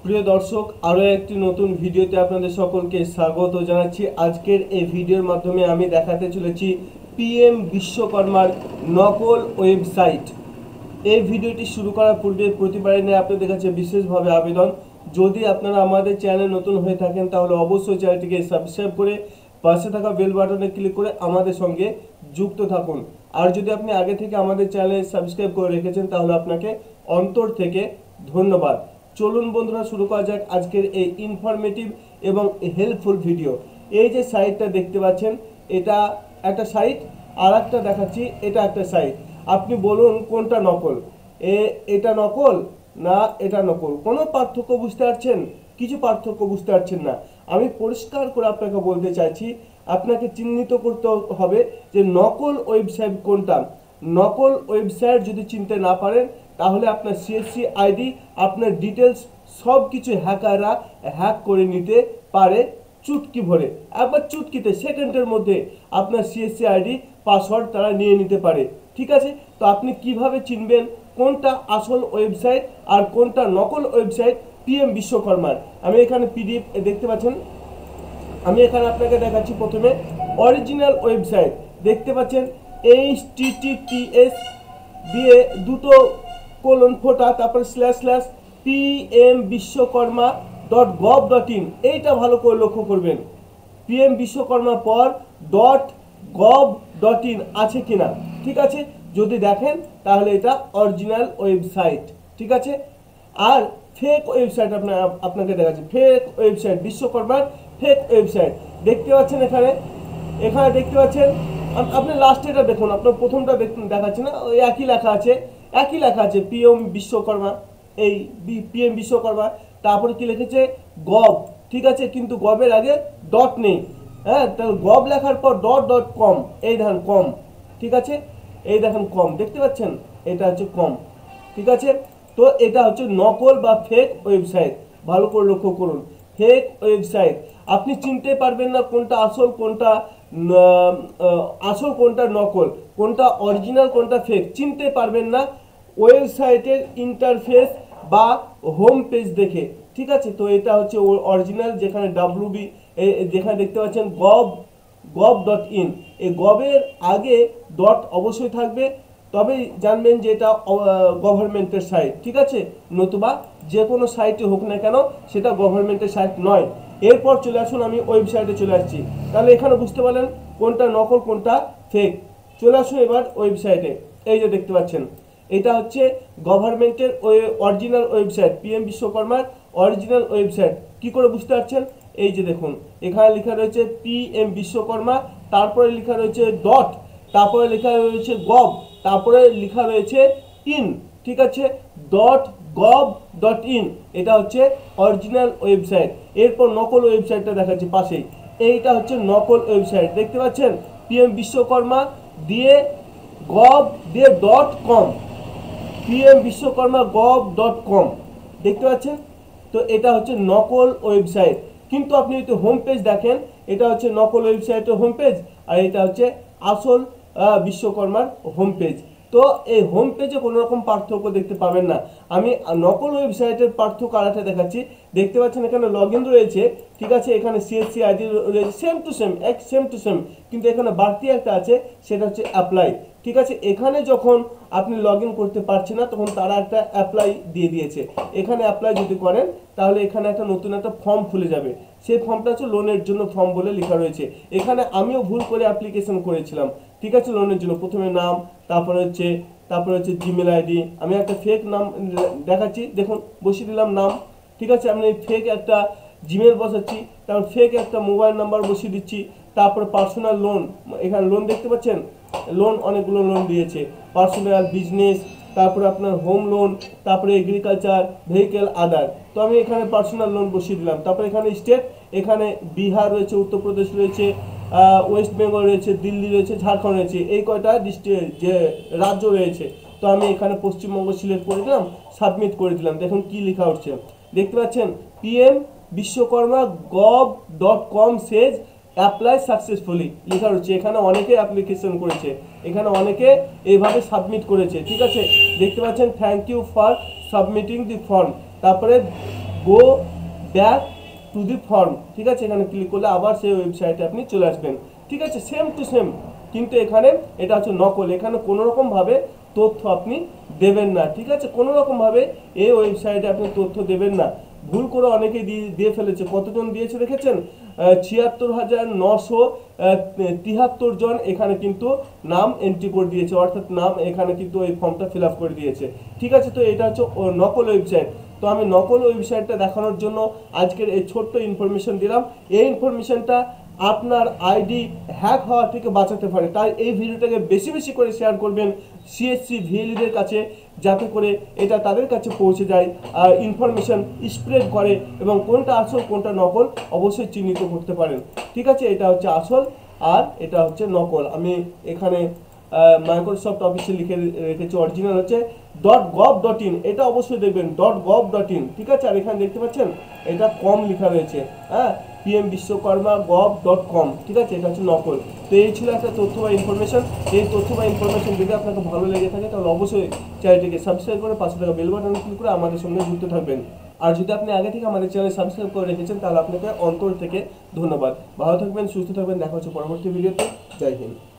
প্রিয় দর্শক, আরও একটি নতুন ভিডিওতে আপনাদের সকলকে স্বাগত জানাচ্ছি। আজকের এই ভিডিওর মাধ্যমে আমি দেখাতে চলেছি পিএম বিশ্বকর্মার নকল ওয়েবসাইট। এই ভিডিওটি শুরু করার পূর্বে প্রতিবারের ন্যায় আপনাদের কাছে বিশেষভাবে আবেদন, যদি আপনারা আমাদের চ্যানেল নতুন হয়ে থাকেন তাহলে অবশ্যই চ্যানেলটিকে সাবস্ক্রাইব করে পাশে থাকা বেল বাটনে ক্লিক করে আমাদের সঙ্গে যুক্ত থাকুন। আর যদি আপনি আগে থেকে আমাদের চ্যানেলে সাবস্ক্রাইব করে রেখেছেন তাহলে আপনাকে অন্তর থেকে ধন্যবাদ। চলুন বন্ধুরা, শুরু করা যাক আজকের এই ইনফরমেটিভ এবং হেল্পফুল ভিডিও। এই যে সাইটটা দেখতে পাচ্ছেন, এটা একটা সাইট, আর একটা দেখাচ্ছি, এটা একটা সাইট। আপনি বলুন কোনটা নকল? এটা নকল না এটা নকল? কোনো পার্থক্য বুঝতে পারছেন? কিছু পার্থক্য বুঝতে পারছেন না। আমি পরিষ্কার করে আপনাকে বলতে চাইছি, আপনাকে চিহ্নিত করতে হবে যে নকল ওয়েবসাইট কোনটা। নকল ওয়েবসাইট যদি চিনতে না পারেন তাহলে আপনার সিএসসি আইডি, আপনার ডিটেলস সব কিছু হ্যাকাররা হ্যাক করে নিতে পারে চুটকি ভরে। একবার চুটকিতে সেকেন্ডের মধ্যে আপনার সিএসসি আইডি পাসওয়ার্ড তারা নিয়ে নিতে পারে। ঠিক আছে, তো আপনি কিভাবে চিনবেন কোনটা আসল ওয়েবসাইট আর কোনটা নকল ওয়েবসাইট পিএম বিশ্বকর্মার? আমি এখানে পিডিএফ দেখতে পাচ্ছেন, আমি এখানে আপনাকে দেখাচ্ছি। প্রথমে অরিজিনাল ওয়েবসাইট দেখতে পাচ্ছেন, https দিয়ে দুটো কোলন ফোটা, তারপর স্ল্যাশ স্ল্যাশ pmvishwakarma.gov.in। এইটা ভালো করে লক্ষ্য করবেন, পিএম বিশ্বকর্মার পর .gov.in আছে কিনা। ঠিক আছে, যদি দেখেন তাহলে এটা অরিজিনাল ওয়েবসাইট। ঠিক আছে, আর ফেক ওয়েবসাইট আপনাকে দেখাচ্ছি। ফেক ওয়েবসাইট, বিশ্বকর্মার ফেক ওয়েবসাইট দেখতে পাচ্ছেন। এখানে দেখতে পাচ্ছেন, আপনি লাস্টে এটা দেখুন, আপনার প্রথমটা দেখাচ্ছি না, ওই একই লেখা আছে পিএম বিশ্বকর্মা। এই পিএম বিশ্বকর্মা, তারপরে কি লিখেছে গভ। ঠিক আছে, কিন্তু গভের আগে ডট নেই। হ্যাঁ, তাহলে গভ লেখার পর .com, এই দেখেন কম। ঠিক আছে, এই দেখেন কম দেখতে পাচ্ছেন, এটা হচ্ছে কম। ঠিক আছে, তো এটা হচ্ছে নকল বা ফেক ওয়েবসাইট। ভালো করে লক্ষ্য করুন, ফেক ওয়েবসাইট। আপনি চিনতে পারবেন না কোনটা আসল, কোনটা নকল, কোনটা অরিজিনাল, কোনটা ফেক, চিনতে পারবেন না ওয়েবসাইটের ইন্টারফেস বা হোম পেজ দেখে। ঠিক আছে, তো এটা হচ্ছে অরিজিনাল, যেখানে WB, যেখানে দেখতে পাচ্ছেন gov.in, এই গভের আগে ডট অবশ্যই থাকবে, তবেই জানবেন যে এটা গভর্নমেন্টের সাইট। ঠিক আছে, নতুবা যে কোনো সাইটে হোক না কেন সেটা গভর্নমেন্টের সাইট নয়। এরপর চলে আসুন, আমি ওয়েবসাইটে চলে আসছি, তাহলে এখানে বুঝতে পারলেন কোনটা নকল কোনটা ফেক। চলে আসুন এবার ওয়েবসাইটে। এই যে দেখতে পাচ্ছেন, এটা হচ্ছে গভর্নমেন্টের অরিজিনাল ওয়েবসাইট, পিএম বিশ্বকর্মার অরিজিনাল ওয়েবসাইট। কি করে বুঝতে পারছেন? এই যে দেখুন, এখানে লেখা রয়েছে পিএম বিশ্বকর্মা, তারপরে লেখা রয়েছে ডট, তারপরে লেখা রয়েছে গভ, তারপরে লেখা রয়েছে ইন। ঠিক আছে, .gov.in, এটা হচ্ছে অরিজিনাল ওয়েবসাইট। এরপর নকল ওয়েবসাইটটা দেখাচ্ছি পাশেই, এইটা হচ্ছে নকল ওয়েবসাইট। দেখতে পাচ্ছেন, পিএম বিশ্বকর্মা দিয়ে গভ দিয়ে .com, পিএম বিশ্বকর্মা gov.com, দেখতে পাচ্ছেন। তো এটা হচ্ছে নকল ওয়েবসাইট, কিন্তু আপনি যদি হোম পেজ দেখেন, এটা হচ্ছে নকল ওয়েবসাইটের হোম পেজ, আর এটা হচ্ছে আসল বিশ্বকর্মার হোম পেজ। তো এই হোম পেজে কোনো রকম পার্থক্য দেখতে পাবেন না। আমি নকল ওয়েবসাইটের পার্থক্য আলাদা দেখাচ্ছি। দেখতে পাচ্ছেন এখানে লগ ইন রয়েছে। ঠিক আছে, এখানে সিএসসি আইডি রয়েছে, সেম টু সেম, কিন্তু এখানে বাড়তি একটা আছে, সেটা হচ্ছে অ্যাপ্লাই। ঠিক আছে, এখানে যখন আপনি লগ ইন করতে পারছেন না তখন তারা একটা অ্যাপ্লাই দিয়ে দিয়েছে। এখানে অ্যাপ্লাই যদি করেন তাহলে এখানে একটা নতুন একটা ফর্ম খুলে যাবে, সেই ফর্মটা হচ্ছে লোনের জন্য ফর্ম বলে লেখা রয়েছে। এখানে আমিও ভুল করে অ্যাপ্লিকেশন করেছিলাম। ঠিক আছে, লোনের জন্য প্রথমে নাম, তারপরে হচ্ছে জিমেল আইডি। আমি একটা ফেক নাম দেখাচ্ছি, দেখুন বসিয়ে দিলাম নাম। ঠিক আছে, আমি ফেক একটা জিমেল বসাচ্ছি, তারপর ফেক একটা মোবাইল নাম্বার বসিয়ে দিচ্ছি। তারপরে পার্সোনাল লোন, এখানে লোন দেখতে পাচ্ছেন, লোন অনেকগুলো লোন দিয়েছে, পার্সোনাল, বিজনেস, তারপরে আপনার হোম লোন, তারপরে এগ্রিকালচার, ভেহিকেল, আদার। তো আমি এখানে পার্সোনাল লোন বসিয়ে দিলাম। তারপরে এখানে স্টেট, এখানে বিহার রয়েছে, উত্তরপ্রদেশ রয়েছে, ওয়েস্ট বেঙ্গল রয়েছে, দিল্লি রয়েছে, ঝাড়খণ্ড রয়েছে, এই কয়টা যে রাজ্য রয়েছে। তো আমি এখানে পশ্চিমবঙ্গ সিলেক্ট করে দিলাম, সাবমিট করে দিলাম। দেখুন কি লেখা উঠছে, দেখতে পাচ্ছেন, পিএম বিশ্বকর্মা gov.com সেজ অ্যাপ্লাই সাকসেসফুলি লেখা রয়েছে। এখানে অনেকে অ্যাপ্লিকেশন করেছে, এখানে অনেকে এইভাবে সাবমিট করেছে। ঠিক আছে, দেখতে পাচ্ছেন, thank you for submitting the form, তারপরে go back to the form, ঠিক আছে, এখানে ক্লিক করলে আবার সেই ওয়েবসাইটে আপনি চলে আসবেন, ঠিক আছে, সেম টু সেম। কিন্তু এখানে এটা হচ্ছে নকল, এখানে কোনো রকমভাবে তথ্য আপনি দেবেন না, ঠিক আছে, কোনো রকমভাবে এই ওয়েবসাইটে আপনি তথ্য দেবেন না। ভুল করে অনেকেই দিয়ে ফেলেছে, কতজন দিয়েছে দেখেছেন? 76,973 জন এখানে কিন্তু নাম এন্ট্রি করে দিয়েছে, অর্থাৎ নাম এখানে কিন্তু এই ফর্মটা ফিল আপ করে দিয়েছে, ঠিক আছে। তো এটা হচ্ছে নকল ওয়েবসাইট। তো আমি নকল ওয়েবসাইটটা দেখানোর জন্য আজকের এই ছোট্ট ইনফরমেশন দিলাম। এই ইনফরমেশনটা আপনার আইডি হ্যাক হওয়া থেকে বাঁচাতে পারে, তাই এই ভিডিওটাকে বেশি বেশি করে শেয়ার করবেন সিএসসি ভিএলইদের কাছে, যাতে করে এটা তাদের কাছে পৌঁছে যায়, আর ইনফরমেশন স্প্রেড করে, এবং কোনটা আসল কোনটা নকল অবশ্যই চিহ্নিত করতে পারেন, ঠিক আছে। এটা হচ্ছে আসল আর এটা হচ্ছে নকল। আমি এখানে মাইক্রোসফট অফিসে লিখে রেখেছি, অরিজিনাল হচ্ছে .gov.in, এটা অবশ্যই দেখবেন .gov.in, ঠিক আছে। আর এখানে দেখতে পাচ্ছেন এটা কম লেখা রয়েছে, হ্যাঁ, PM বিশ্বকর্মা gov.com, ঠিক আছে, এটা হচ্ছে নকল। তো এই ছিল একটা তথ্য বা ইনফরমেশন। এই তথ্য বা ইনফরমেশন যদি আপনাকে ভালো লেগে থাকে তাহলে অবশ্যই চ্যানেলটিকে সাবস্ক্রাইব করে পাশে থাকা বেল বাটনে ক্লিক করে আমাদের সঙ্গে যুক্ত থাকবেন। আর যদি আপনি আগে থেকে আমাদের চ্যানেল সাবস্ক্রাইব করে রেখেছেন তাহলে আপনাকে অন্তর থেকে ধন্যবাদ। ভালো থাকবেন, সুস্থ থাকবেন, দেখা হচ্ছে পরবর্তী ভিডিওতে। জয় হিন্দ।